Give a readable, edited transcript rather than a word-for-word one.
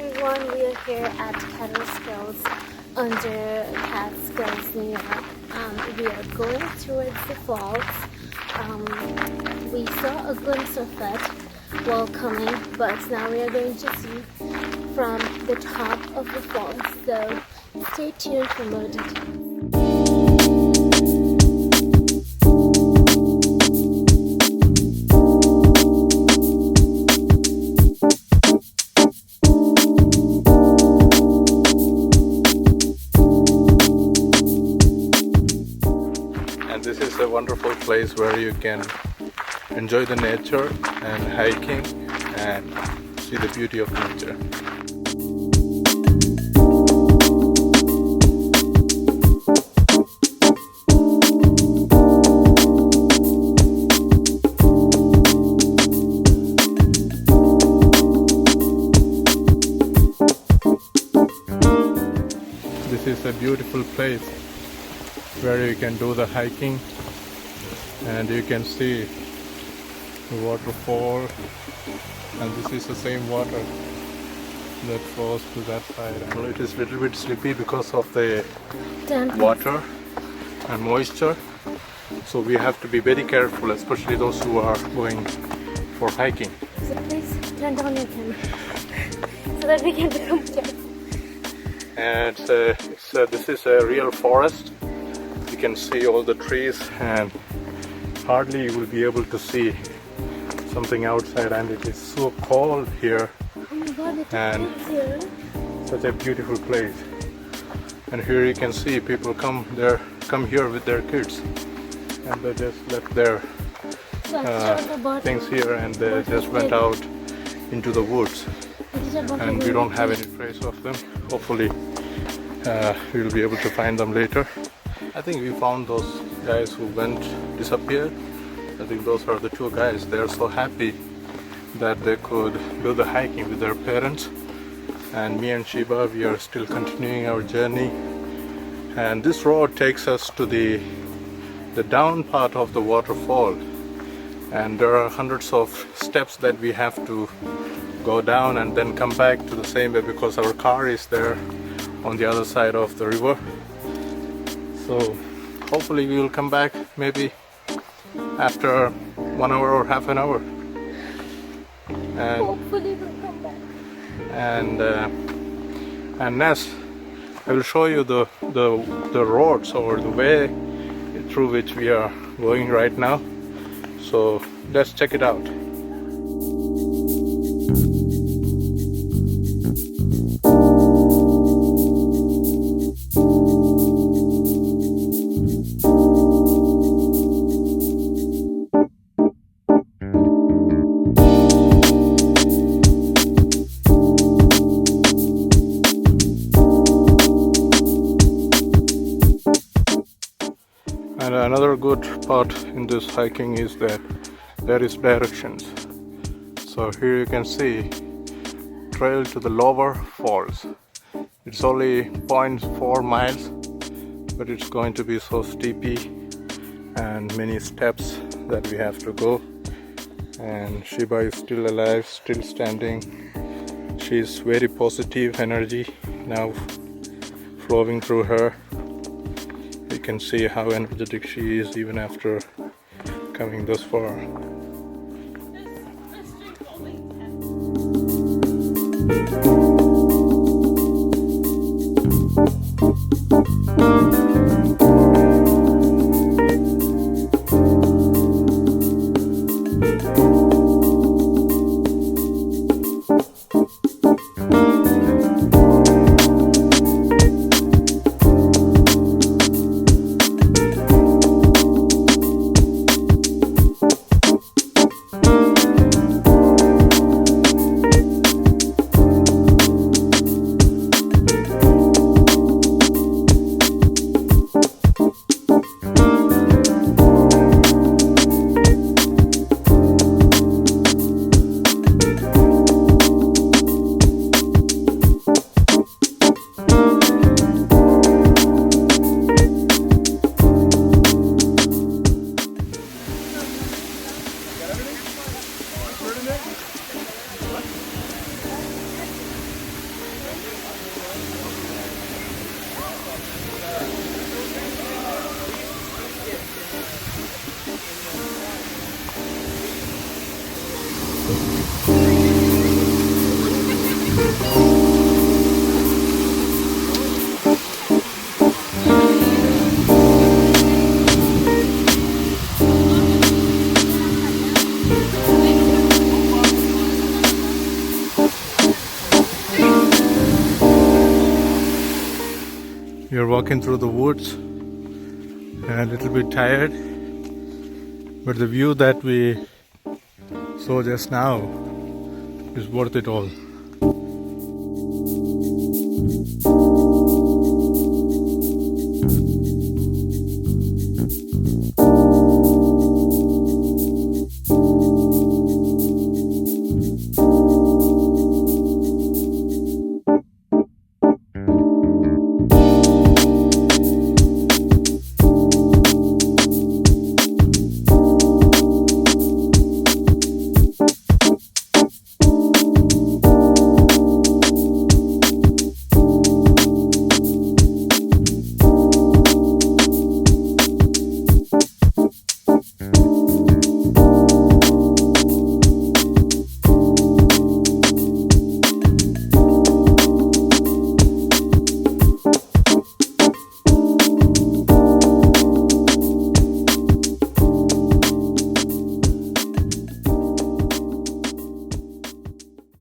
everyone, we are here at Kaaterskills under Catskills, New York. We are going towards the falls. We saw a glimpse of it while coming, but now we are going to see from the top of the falls. So stay tuned for more details. This is a wonderful place where you can enjoy the nature and hiking and see the beauty of nature. This is a beautiful place where you can do the hiking and you can see the waterfall, and this is the same water that flows to that side. Well, it is a little bit slippy because of the water and moisture, so we have to be very careful, especially those who are going for hiking. So please turn down your camera so that we can become careful. And this is a real forest. You can see all the trees and hardly you will be able to see something outside, and it is so cold here. Oh my God, and here. Such a beautiful place. And here you can see people come here with their kids, and they just left their things here and they just went out into the woods, and we don't have any trace of them. Hopefully we'll be able to find them later. I think we found those guys who disappeared. I think those are the two guys. They are so happy that they could do the hiking with their parents. And me and Shiba, we are still continuing our journey. And this road takes us to the down part of the waterfall. And there are hundreds of steps that we have to go down and then come back to the same way because our car is there on the other side of the river. So hopefully we will come back maybe after 1 hour or half an hour. And hopefully we'll come back. And next I will show you the roads or the way through which we are going right now. So let's check it out. And another good part in this hiking is that there is directions. So here you can see trail to the lower falls. It's only 0.4 miles, but it's going to be so steepy and many steps that we have to go. And Shiba is still alive, still standing. She's very positive energy now flowing through her. You can see how energetic she is even after coming this far. We are walking through the woods and a little bit tired, but the view that we saw just now is worth it all.